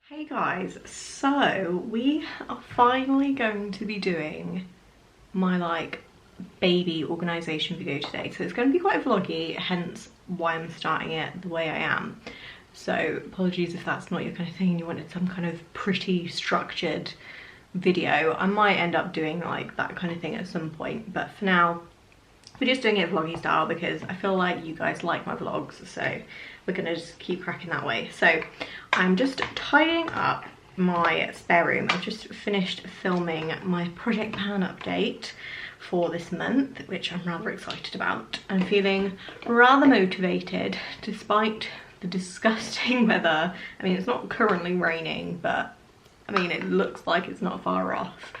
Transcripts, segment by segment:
Hey guys, so we are finally going to be doing my baby organisation video today. So it's going to be quite vloggy, hence why I'm starting it the way I am. So apologies if that's not your kind of thing and you wanted some kind of pretty structured video. I might end up doing like that kind of thing at some point, but for now we're just doing it vloggy style because I feel like you guys like my vlogs, so we're gonna just keep cracking that way. So I'm just tidying up my spare room. I've just finished filming my project plan update for this month, which I'm rather excited about. I'm feeling rather motivated despite the disgusting weather. I mean, it's not currently raining, but I mean, it looks like it's not far off.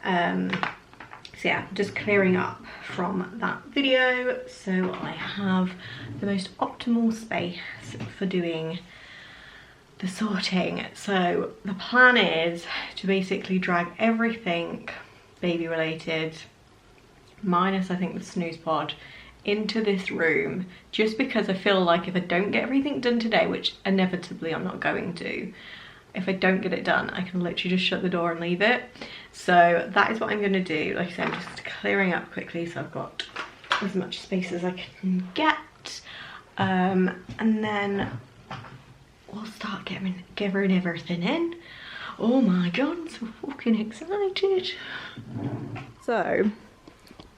So yeah, just clearing up from that video so I have the most optimal space for doing the sorting. So the plan is to basically drag everything baby related, minus I think the snooze pod, into this room, just because I feel like if I don't get everything done today, which inevitably I'm not going to, if I don't get it done, I can literally just shut the door and leave it. So that is what I'm gonna do. Like I said, I'm just clearing up quickly so I've got as much space as I can get. And then we'll start getting everything in. Oh my god, I'm so fucking excited. So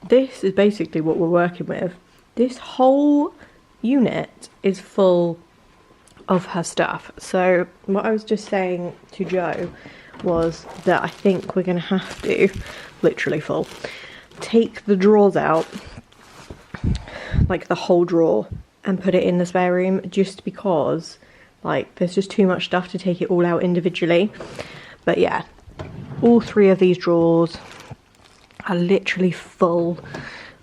this is basically what we're working with. This whole unit is full of her stuff. So what I was just saying to Joe was that I think we're gonna have to, literally full, take the drawers out, like the whole drawer, and put it in the spare room, just because like there's just too much stuff to take it all out individually. But yeah, all three of these drawers are literally full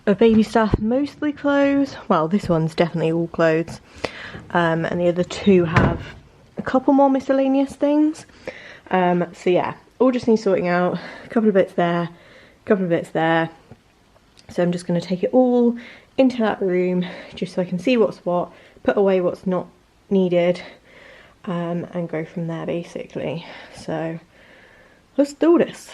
of baby stuff, mostly clothes. Well, this one's definitely all clothes, and the other two have a couple more miscellaneous things. So yeah, all just needs sorting out. A couple of bits there, a couple of bits there. So I'm just going to take it all into that room just so I can see what's what, put away what's not needed, and go from there basically. So let's do this.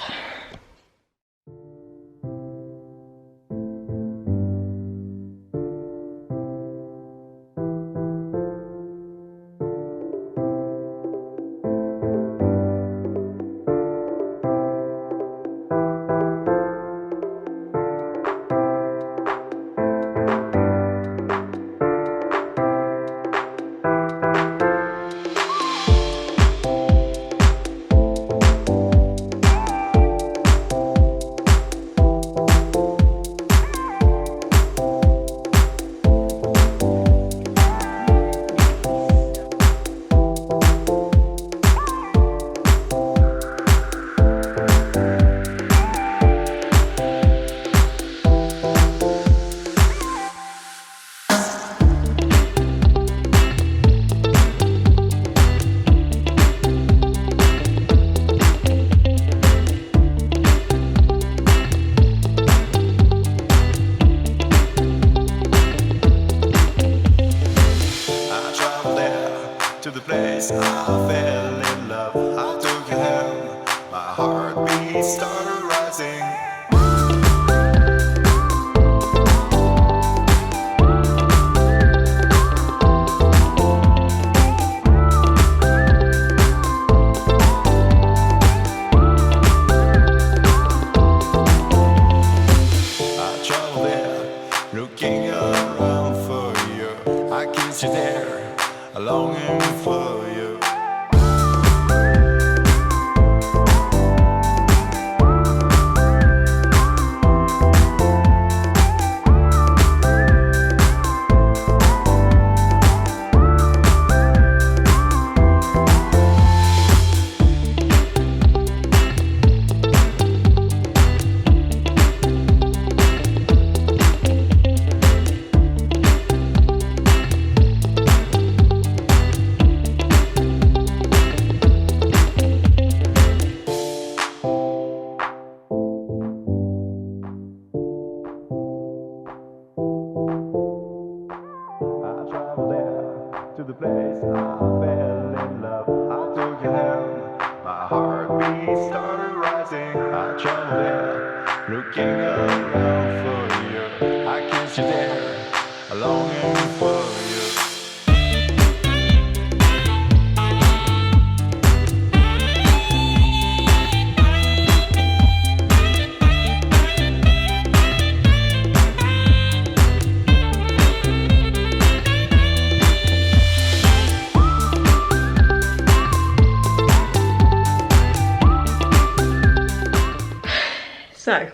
So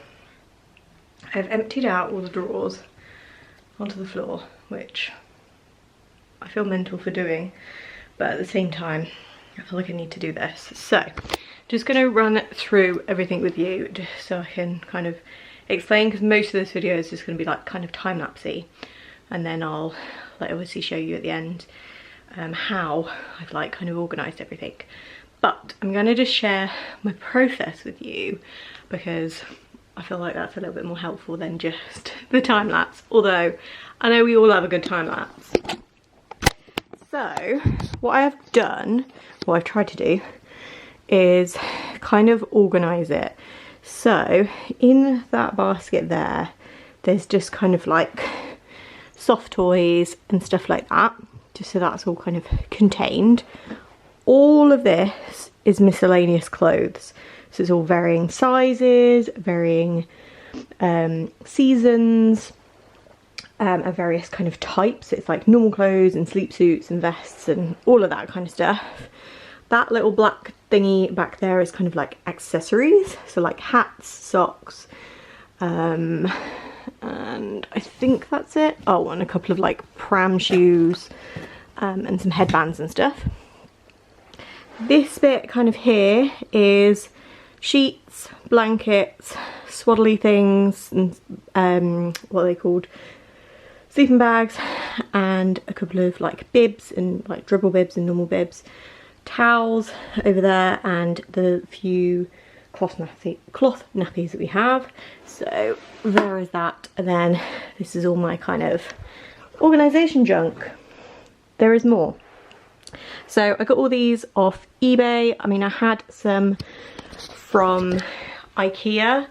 I've emptied out all the drawers onto the floor, which I feel mental for doing, but at the same time I feel like I need to do this. So just going to run through everything with you just so I can kind of explain, because most of this video is just going to be like kind of time-lapsey, and then I'll like obviously show you at the end how I've like kind of organised everything. But I'm going to just share my process with you because I feel like that's a little bit more helpful than just the time lapse, although I know we all have a good time lapse. So what I have done, what I've tried to do, is kind of organise it. So in that basket there's just kind of like soft toys and stuff like that, just so that's all kind of contained. All of this is miscellaneous clothes, so it's all varying sizes, varying seasons, and various kind of types. It's like normal clothes and sleep suits and vests and all of that kind of stuff. That little black thingy back there is kind of like accessories, so like hats, socks, and I think that's it. Oh, and a couple of like pram shoes, and some headbands and stuff. This bit kind of here is sheets, blankets, swaddly things, and what are they called? Sleeping bags, and a couple of like bibs and like dribble bibs and normal bibs, towels over there, and the few cloth nappies that we have. So there is that, and then this is all my kind of organisation junk. There is more. So I got all these off eBay. I mean, I had some from IKEA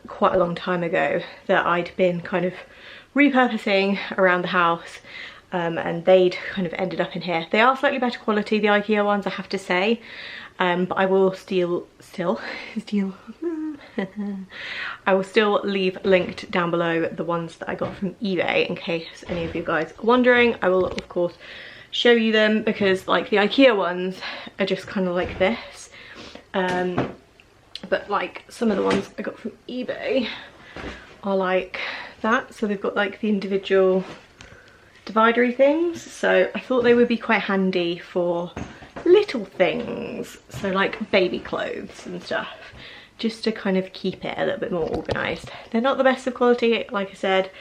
quite a long time ago that I'd been kind of repurposing around the house, and they'd kind of ended up in here. They are slightly better quality, the IKEA ones, I have to say, but I will still I will still leave linked down below the ones that I got from eBay in case any of you guys are wondering. I will of course show you them, because like the IKEA ones are just kind of like this, but like some of the ones I got from eBay are like that, so they've got like the individual dividery things, so I thought they would be quite handy for little things, so like baby clothes and stuff, just to kind of keep it a little bit more organised. They're not the best of quality, like I said,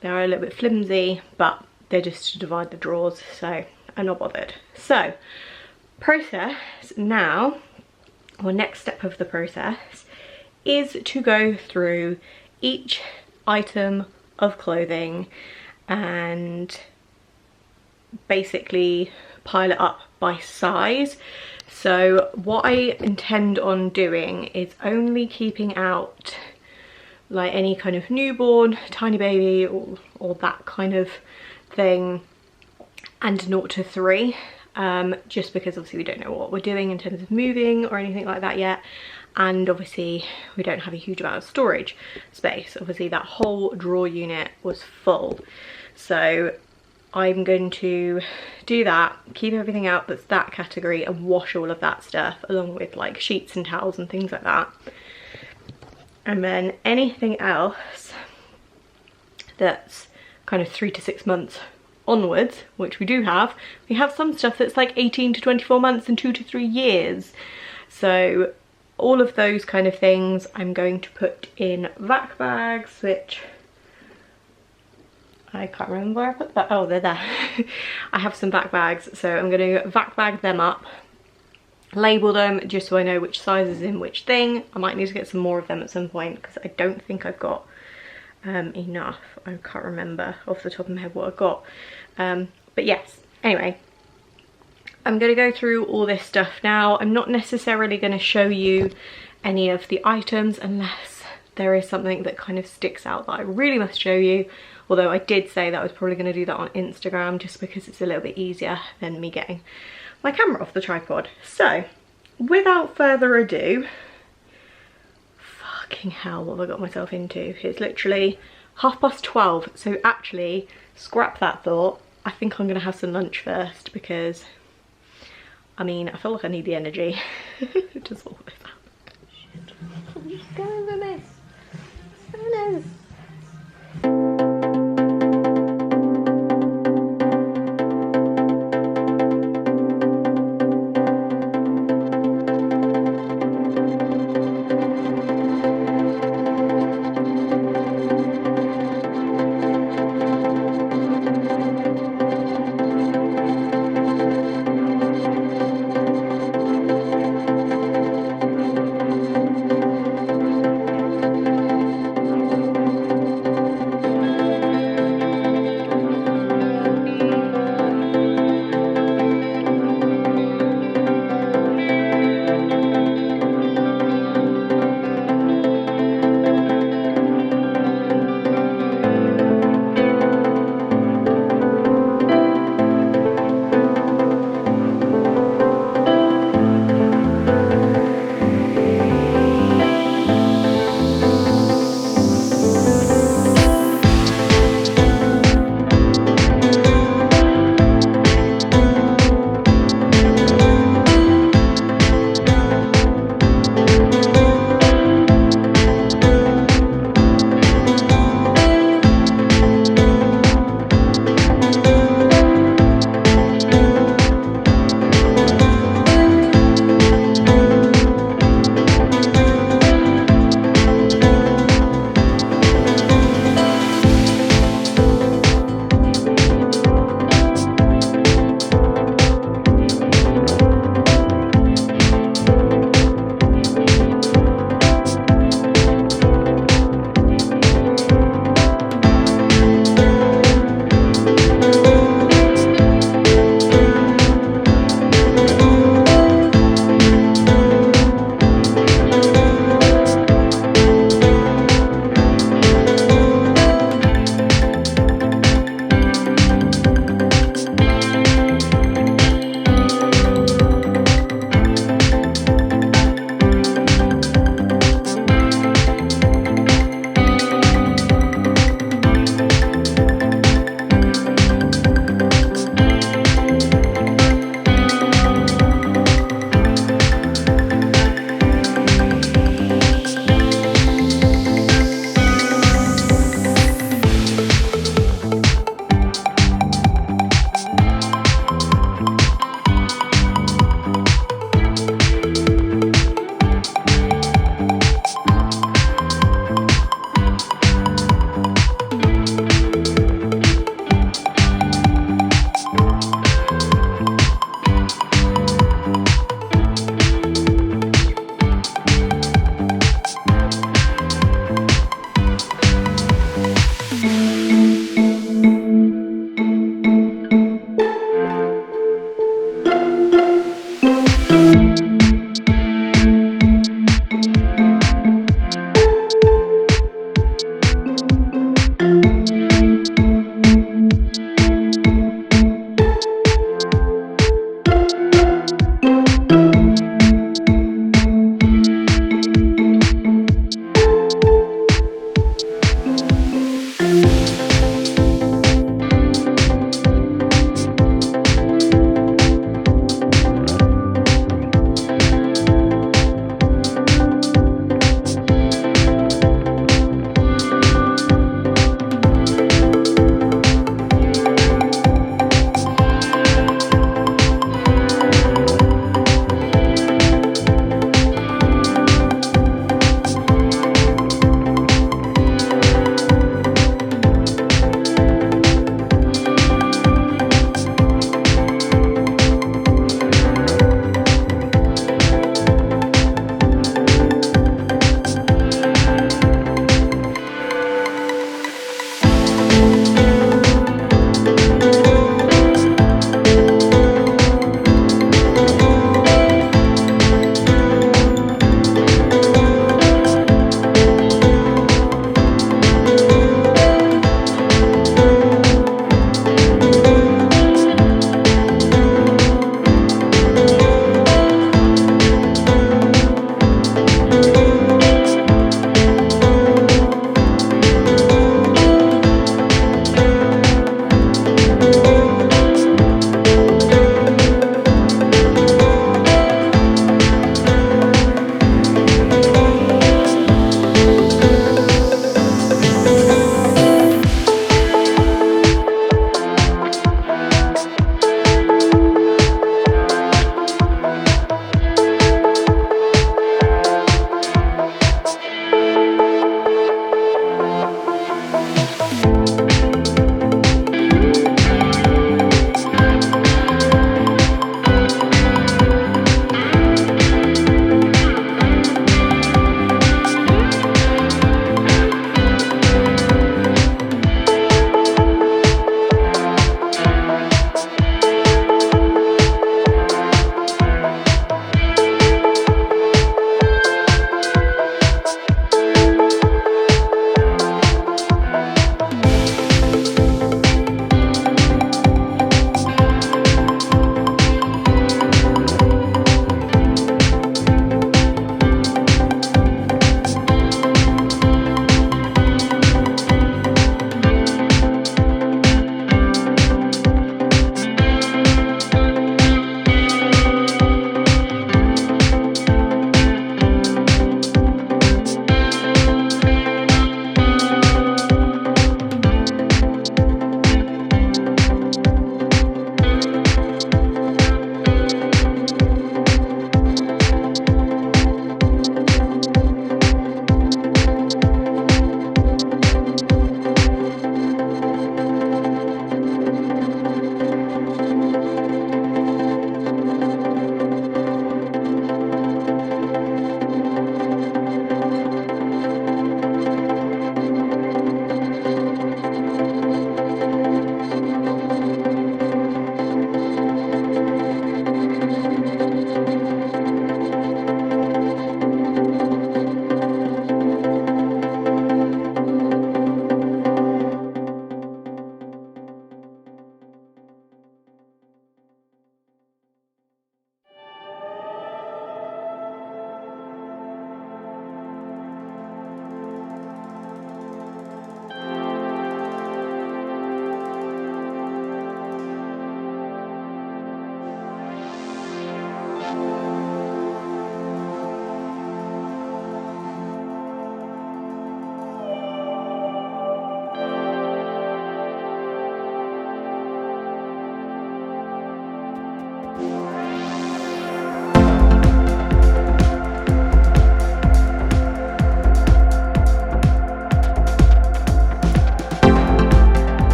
they are a little bit flimsy, but they're just to divide the drawers, so I'm not bothered. So process now, or next step of the process, is to go through each item of clothing and basically pile it up by size. So what I intend on doing is only keeping out like any kind of newborn, tiny baby, or that kind of thing, and 0 to 3, just because obviously we don't know what we're doing in terms of moving or anything like that yet, and obviously we don't have a huge amount of storage space. Obviously that whole drawer unit was full, so I'm going to do that, keep everything out that's that category, and wash all of that stuff along with like sheets and towels and things like that. And then anything else that's kind of 3 to 6 months onwards, which we have some stuff that's like 18 to 24 months and 2 to 3 years. So all of those kind of things I'm going to put in vac bags, which I can't remember where I put that. Oh, they're there. I have some vac bags, so I'm going to vac bag them up, label them just so I know which size is in which thing. I might need to get some more of them at some point because I don't think I've got enough. I can't remember off the top of my head what I've got, but yes, anyway, I'm going to go through all this stuff now. I'm not necessarily going to show you any of the items unless there is something that kind of sticks out that I really must show you, although I did say that I was probably going to do that on Instagram just because it's a little bit easier than me getting my camera off the tripod. So without further ado, fucking hell, what have I got myself into? It's literally 12:30, so actually scrap that thought. I think I'm gonna have some lunch first because I mean I feel like I need the energy to sort this out. Shit. I'm just going over this. Bananas.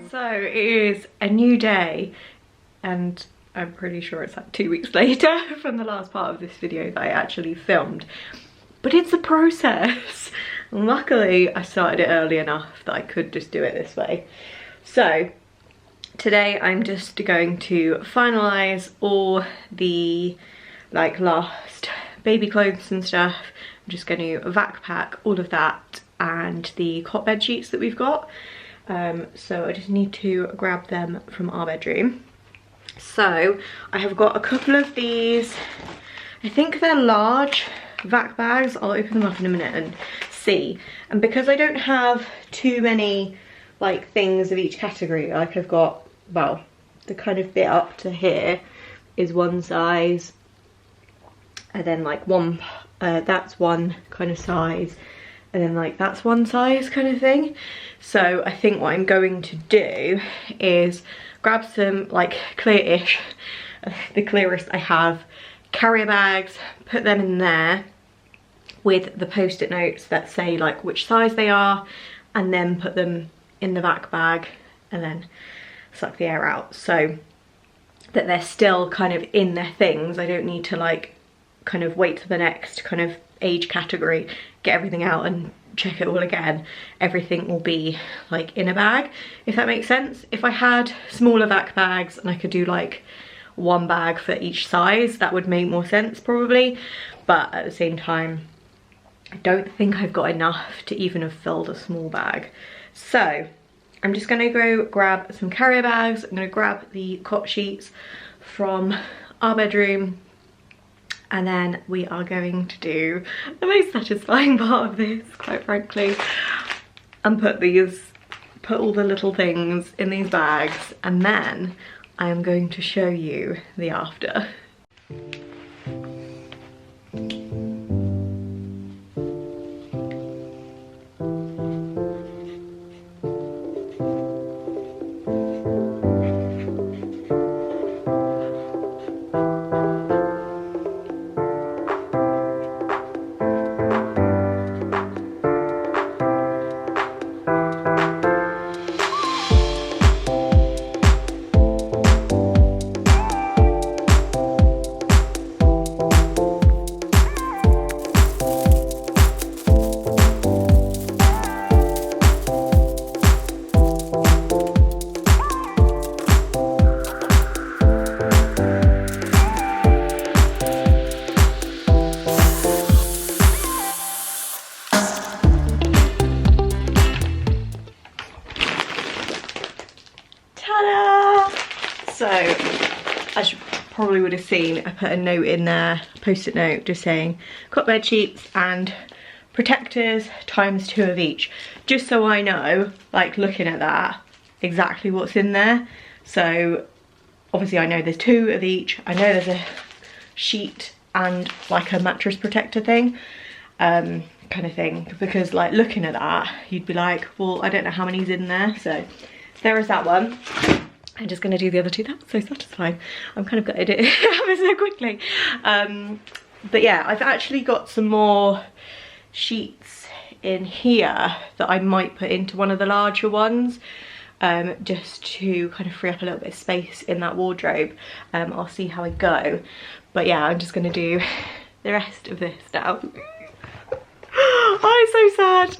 So it is a new day, and I'm pretty sure it's like 2 weeks later from the last part of this video that I actually filmed. But it's a process. Luckily, I started it early enough that I could just do it this way. So today I'm just going to finalize all the like last baby clothes and stuff. I'm just going to vac pack all of that and the cot bed sheets that we've got. So I just need to grab them from our bedroom. So I have got a couple of these, I think they're large vac bags. I'll open them up in a minute and see. And because I don't have too many like things of each category, like I've got, well, the kind of bit up to here is one size, and then like one, that's one kind of size, and then like that's one size kind of thing. So I think what I'm going to do is grab some like clear-ish, the clearest I have, carrier bags, put them in there with the post-it notes that say like which size they are, and then put them in the vac bag and then suck the air out so that they're still kind of in their things. I don't need to like kind of wait for the next kind of age category, get everything out and check it all again. Everything will be like in a bag, if that makes sense. If I had smaller vac bags and I could do like one bag for each size, that would make more sense probably, but at the same time I don't think I've got enough to even have filled a small bag. So I'm just gonna go grab some carrier bags. I'm gonna grab the cot sheets from our bedroom, and then we are going to do the most satisfying part of this, quite frankly, and put all the little things in these bags, and then I am going to show you the after. So, as you probably would have seen, I put a note in there, a post-it note, just saying cot bed sheets and protectors ×2 of each, just so I know, like looking at that, exactly what's in there. So obviously I know there's 2 of each, I know there's a sheet and like a mattress protector thing, kind of thing, because like looking at that, you'd be like, well, I don't know how many's in there. So there is that one. I'm just gonna do the other 2. That's so satisfying. I'm kind of gutted it happened so quickly. But yeah, I've actually got some more sheets in here that I might put into one of the larger ones, just to kind of free up a little bit of space in that wardrobe. I'll see how I go. But yeah, I'm just gonna do the rest of this now. Oh, I'm so sad.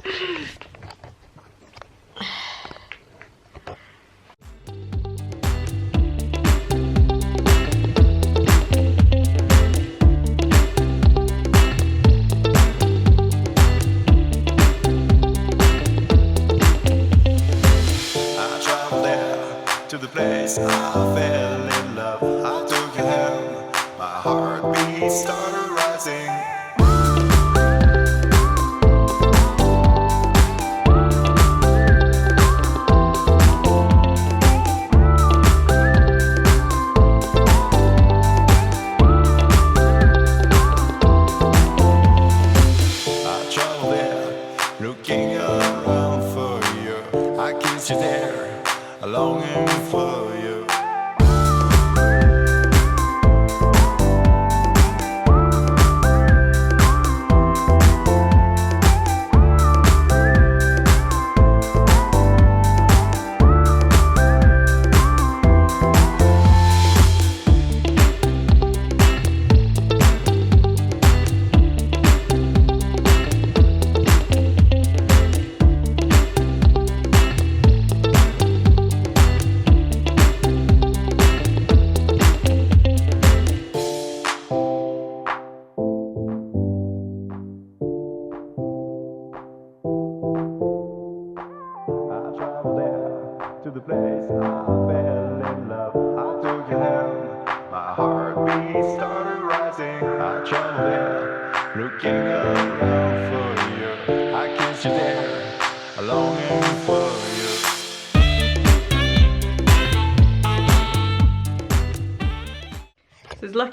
To the place I fell in love, I took you there, my heartbeat started rising. I traveled there, looking around for you. I kissed you there, longing for you.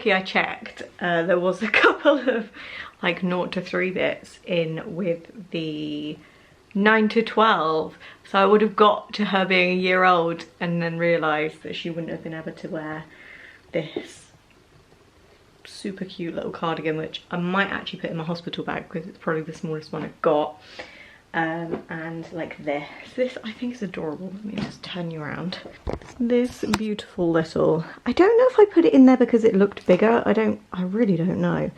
lucky I checked. There was a couple of like 0 to 3 bits in with the 9 to 12. So I would have got to her being a year old and then realised that she wouldn't have been able to wear this super cute little cardigan, which I might actually put in my hospital bag because it's probably the smallest one I've got. And like this I think is adorable. Let me just turn you around. This beautiful little, I don't know if I put it in there because it looked bigger. I really don't know,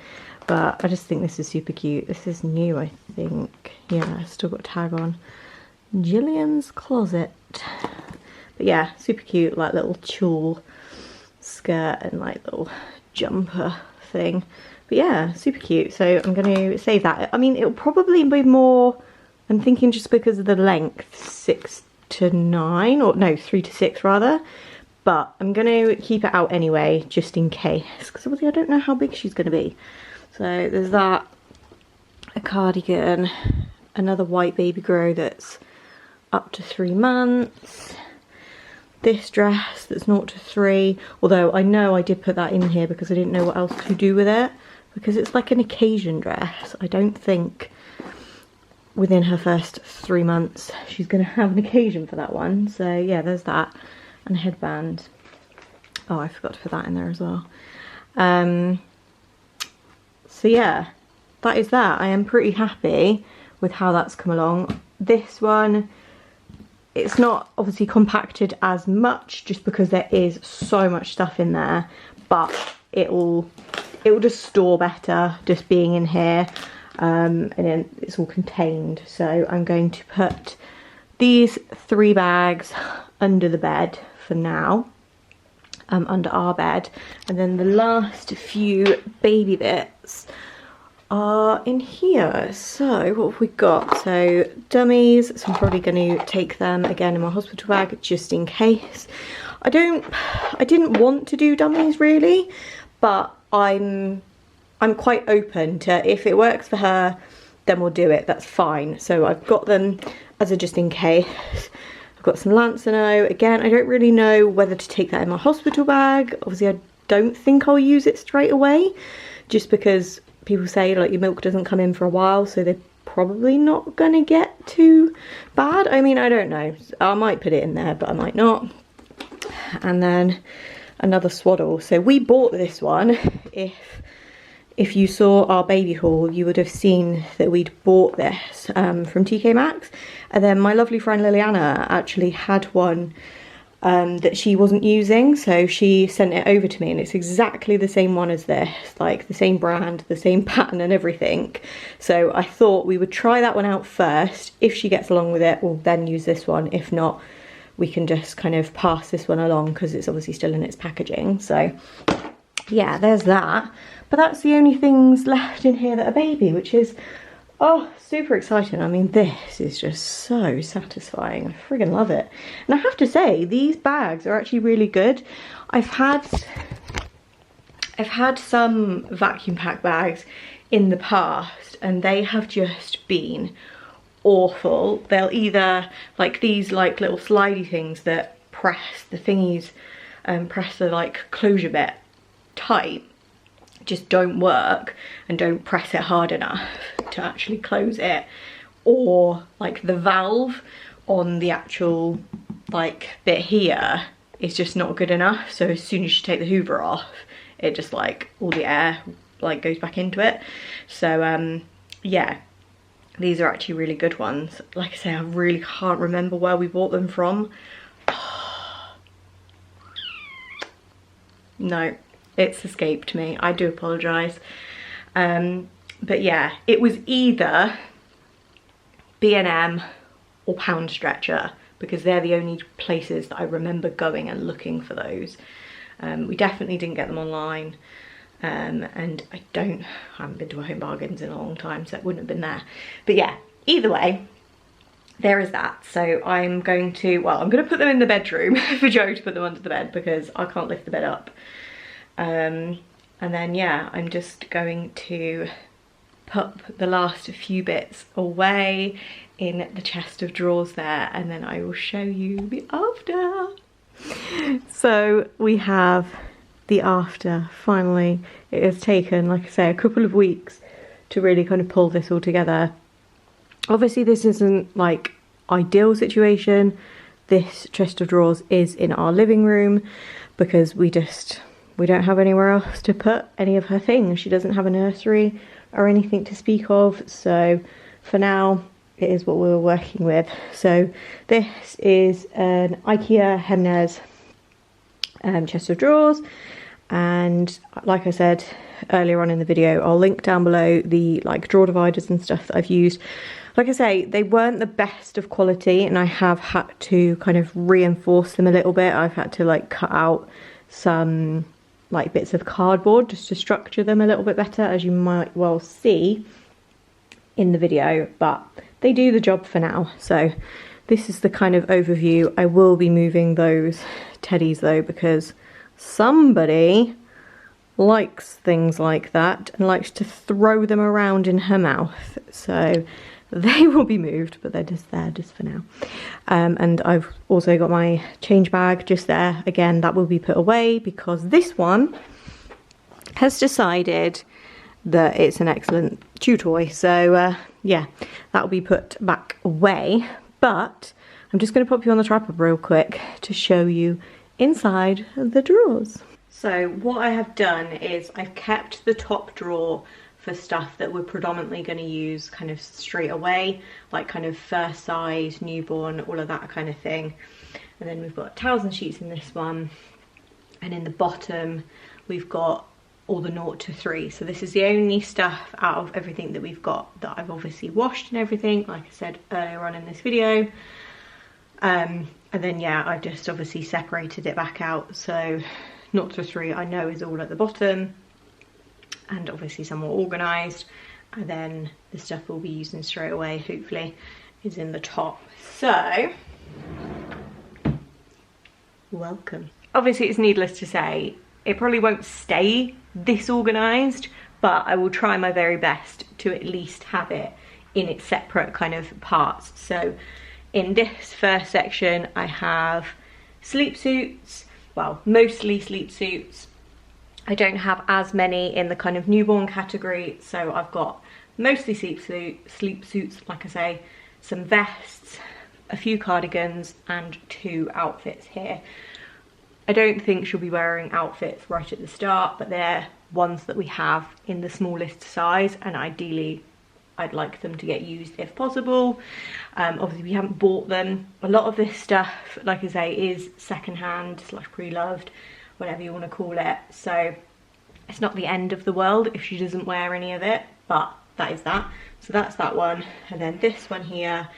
but I just think this is super cute. This is new, I think. Yeah, still got a tag on. Gillian's Closet. But yeah, super cute, like little tulle skirt and like little jumper thing. But yeah, super cute. So I'm going to save that. I mean, it'll probably be more, I'm thinking just because of the length, 6 to 9, or no, 3 to 6 rather. But I'm going to keep it out anyway, just in case, because obviously I don't know how big she's going to be. So there's that, a cardigan, another white baby grow that's up to 3 months. This dress that's 0 to 3, although I know I did put that in here because I didn't know what else to do with it, because it's like an occasion dress. I don't think within her first 3 months she's going to have an occasion for that one. So yeah, there's that, and a headband. Oh, I forgot to put that in there as well. So yeah, that is that. I am pretty happy with how that's come along. This one, it's not obviously compacted as much just because there is so much stuff in there, but it will just store better just being in here. And then it's all contained. So I'm going to put these 3 bags under the bed for now, under our bed, and then the last few baby bits are in here. So what have we got? So dummies, so I'm probably going to take them again in my hospital bag just in case. I didn't want to do dummies really, but I'm quite open to, if it works for her, then we'll do it, that's fine. So I've got them as a just in case. I've got some Lancino. Again, I don't really know whether to take that in my hospital bag. Obviously, I don't think I'll use it straight away, just because people say like your milk doesn't come in for a while, so they're probably not gonna get too bad. I mean, I don't know. I might put it in there, but I might not. And then another swaddle. So we bought this one. If you saw our baby haul, you would have seen that we'd bought this from TK Maxx. And then my lovely friend Liliana actually had one that she wasn't using, so she sent it over to me, and it's exactly the same one as this, like the same brand, the same pattern and everything. So I thought we would try that one out first. If she gets along with it, we'll then use this one. If not, we can just kind of pass this one along because it's obviously still in its packaging. So yeah, there's that. But that's the only things left in here that are baby, which is, oh, super exciting. I mean, this is just so satisfying. I friggin' love it. And I have to say, these bags are actually really good. I've had some vacuum pack bags in the past, and they have just been awful. They'll either, like these like little slidey things that press the thingies, press the like closure bit tight, just don't work and don't press it hard enough to actually close it, or like the valve on the actual like bit here is just not good enough, so as soon as you take the hoover off, it just like all the air like goes back into it. So yeah, these are actually really good ones. Like I say, I really can't remember where we bought them from. No, it's escaped me. I do apologise. But yeah, it was either B&M or Pound Stretcher, because they're the only places that I remember going and looking for those. We definitely didn't get them online. And I haven't been to a Home Bargains in a long time, so it wouldn't have been there. But yeah, either way, there is that. So I'm going to put them in the bedroom for Joe to put them under the bed, because I can't lift the bed up. And then yeah, I'm just going to put the last few bits away in the chest of drawers there, and then I will show you the after. So we have the after. Finally, it has taken, like I say, a couple of weeks to really kind of pull this all together. Obviously this isn't like ideal situation. This chest of drawers is in our living room because we don't have anywhere else to put any of her things. She doesn't have a nursery or anything to speak of, so for now it is what we were working with. So this is an IKEA Hemnes chest of drawers, and like I said earlier on in the video, I'll link down below the like drawer dividers and stuff that I've used. Like I say, they weren't the best of quality, and I have had to kind of reinforce them a little bit. I've had to like cut out some like bits of cardboard just to structure them a little bit better, as you might well see in the video, but they do the job for now. So this is the kind of overview. I will be moving those teddies though, because somebody likes things like that and likes to throw them around in her mouth. So they will be moved, but they're just there just for now. And I've also got my change bag just there. Again, that will be put away because this one has decided that it's an excellent chew toy. So yeah, that will be put back away. But I'm just going to pop you on the tripod real quick to show you inside the drawers. So what I have done is I've kept the top drawer for stuff that we're predominantly going to use kind of straight away, like kind of first size, newborn, all of that kind of thing. And then we've got towels and sheets in this one, and in the bottom we've got all the 0 to 3. So this is the only stuff out of everything that we've got that I've obviously washed and everything, like I said earlier on in this video. And then yeah, I've just obviously separated it back out. So 0 to 3 I know is all at the bottom, and obviously some more organised, and then the stuff we'll be using straight away hopefully is in the top. So welcome. Obviously it's needless to say it probably won't stay this organised, but I will try my very best to at least have it in its separate kind of parts. So in this first section I have sleep suits, well, mostly sleep suits. I don't have as many in the kind of newborn category, so I've got mostly sleep suits, like I say, some vests, a few cardigans, and 2 outfits here. I don't think she'll be wearing outfits right at the start, but they're ones that we have in the smallest size, and ideally I'd like them to get used if possible. Obviously we haven't bought them. A lot of this stuff, like I say, is secondhand / pre-loved, whatever you want to call it. So it's not the end of the world if she doesn't wear any of it, but that is that. So that's that one. And then this one here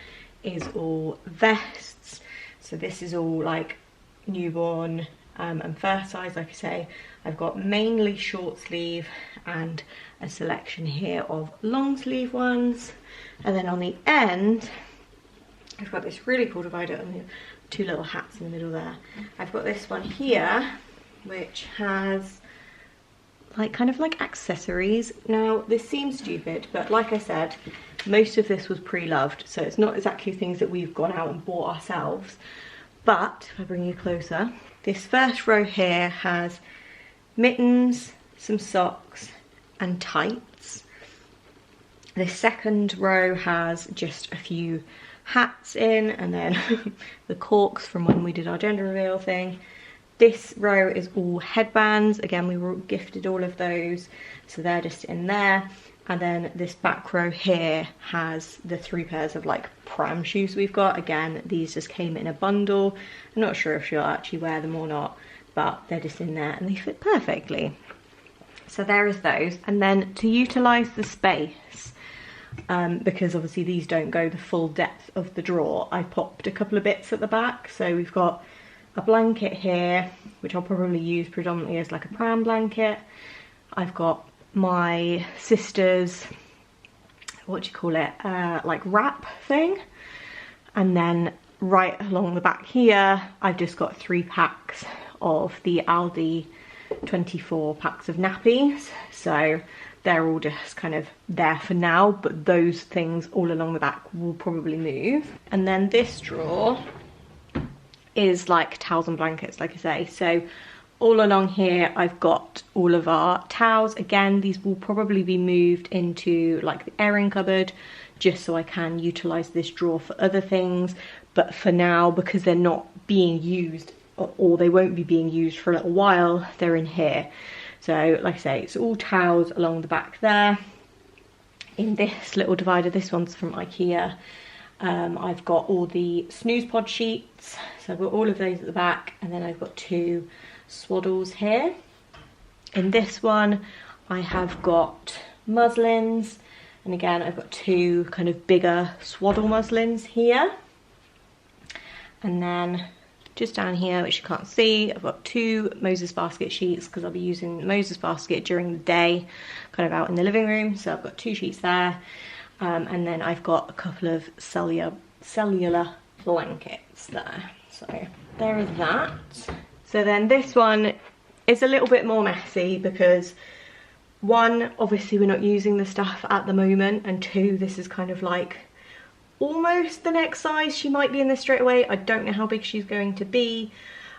is all vests. So this is all like newborn and first size. Like I say, I've got mainly short sleeve and a selection here of long sleeve ones. And then on the end, I've got this really cool divider and the 2 little hats in the middle there. I've got this one here, which has like kind of like accessories. Now this seems stupid, but like I said, most of this was pre-loved, so it's not exactly things that we've gone out and bought ourselves. But if I bring you closer, this first row here has mittens, some socks and tights. The second row has just a few hats in, and then the corks from when we did our gender reveal thing. This row is all headbands. Again, we were gifted all of those, so they're just in there. And then this back row here has the 3 pairs of like pram shoes we've got. Again, these just came in a bundle. I'm not sure if she'll actually wear them or not, but they're just in there and they fit perfectly. So there is those. And then to utilise the space, because obviously these don't go the full depth of the drawer, I popped a couple of bits at the back. So we've got a blanket here, which I'll probably use predominantly as like a pram blanket. I've got my sister's, what do you call it, like wrap thing. And then right along the back here, I've just got 3 packs of the Aldi 24 packs of nappies. So they're all just kind of there for now, but those things all along the back will probably move. And then this drawer is like towels and blankets, like I say. So all along here I've got all of our towels. Again, these will probably be moved into like the airing cupboard just so I can utilize this drawer for other things, but for now, because they're not being used, or they won't be being used for a little while, they're in here. So like I say, it's all towels along the back there. In this little divider, this one's from IKEA, I've got all the snooze pod sheets, so I've got all of those at the back, and then I've got 2 swaddles here. In this one I have got muslins, and again I've got 2 kind of bigger swaddle muslins here. And then just down here, which you can't see, I've got 2 Moses basket sheets because I'll be using the Moses basket during the day, kind of out in the living room. So I've got 2 sheets there. And then I've got a couple of cellular blankets there. So there is that. So then this one is a little bit more messy because 1, obviously we're not using the stuff at the moment, and 2, this is kind of like almost the next size. She might be in this straight away. I don't know how big she's going to be,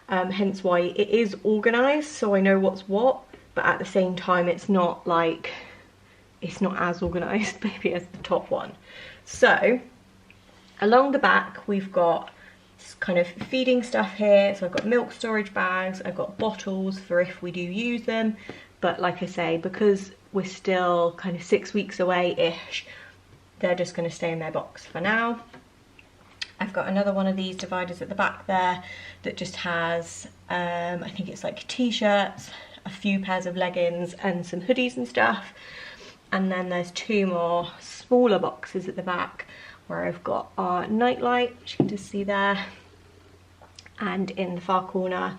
hence why it is organised so I know what's what, but at the same time it's not like, it's not as organised maybe as the top one. So along the back we've got kind of feeding stuff here. So I've got milk storage bags, I've got bottles for if we do use them, but like I say, because we're still kind of 6 weeks away-ish, they're just going to stay in their box for now. I've got another one of these dividers at the back there that just has, I think it's like t-shirts, a few pairs of leggings and some hoodies and stuff. And then there's 2 more smaller boxes at the back where I've got our nightlight, which you can just see there. And in the far corner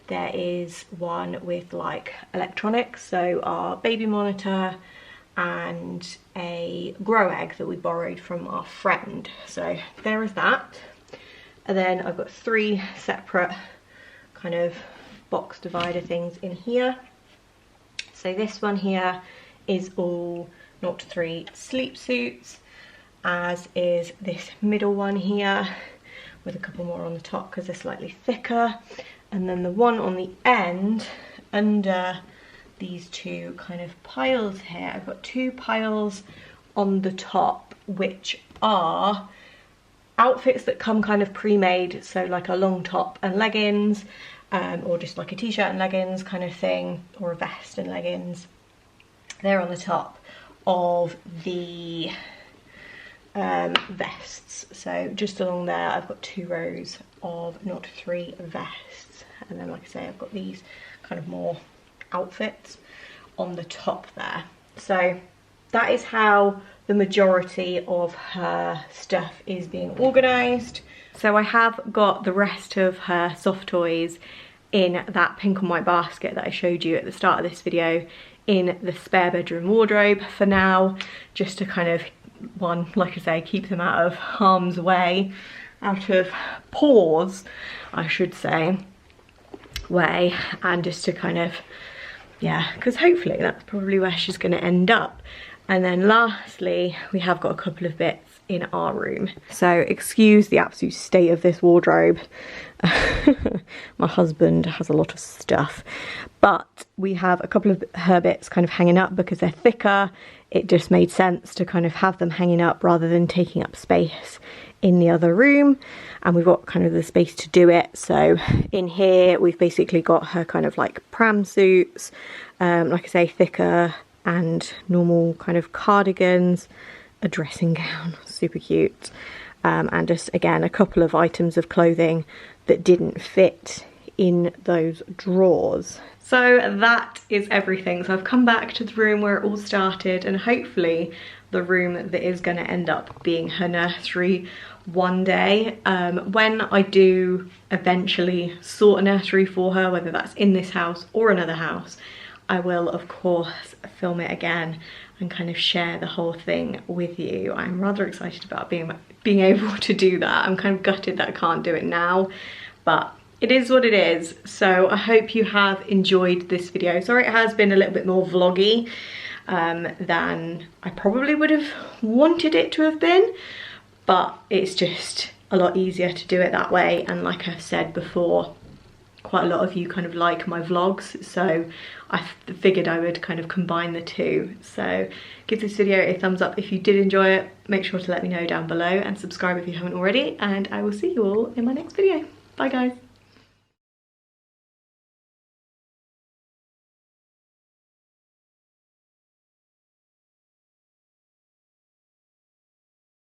there is one with like electronics, so our baby monitor and a grow egg that we borrowed from our friend. So there is that. And then I've got 3 separate kind of box divider things in here. So this one here is all 0 to 3 sleep suits, as is this middle one here with a couple more on the top because they're slightly thicker. And then the one on the end under these 2 kind of piles here, I've got 2 piles on the top which are outfits that come kind of pre-made, so like a long top and leggings, or just like a t-shirt and leggings kind of thing, or a vest and leggings. They're on the top of the vests. So just along there I've got 2 rows of 0 to 3 vests, and then like I say I've got these kind of more outfits on the top there. So that is how the majority of her stuff is being organised. So I have got the rest of her soft toys in that pink and white basket that I showed you at the start of this video in the spare bedroom wardrobe for now, just to kind of, one, like I say, keep them out of harm's way, out of paws, I should say, way, and just to kind of, yeah, because hopefully that's probably where she's going to end up. And then lastly, we have got a couple of bits in our room. So excuse the absolute state of this wardrobe. My husband has a lot of stuff, but we have a couple of her bits kind of hanging up because they're thicker. It just made sense to kind of have them hanging up rather than taking up space in the other room, and we've got kind of the space to do it. So in here we've basically got her kind of like pram suits, like I say, thicker, and normal kind of cardigans, a dressing gown, super cute, and just again a couple of items of clothing that didn't fit in those drawers. So that is everything. So I've come back to the room where it all started, and hopefully the room that is going to end up being her nursery one day. When I do eventually sort a nursery for her, whether that's in this house or another house, I will of course film it again and kind of share the whole thing with you. I'm rather excited about being able to do that. I'm kind of gutted that I can't do it now, but it is what it is. So I hope you have enjoyed this video. Sorry it has been a little bit more vloggy than I probably would have wanted it to have been, but it's just a lot easier to do it that way. And like I've said before, quite a lot of you kind of like my vlogs, so I figured I would kind of combine the two. So give this video a thumbs up if you did enjoy it. Make sure to let me know down below and subscribe if you haven't already, and I will see you all in my next video. Bye guys.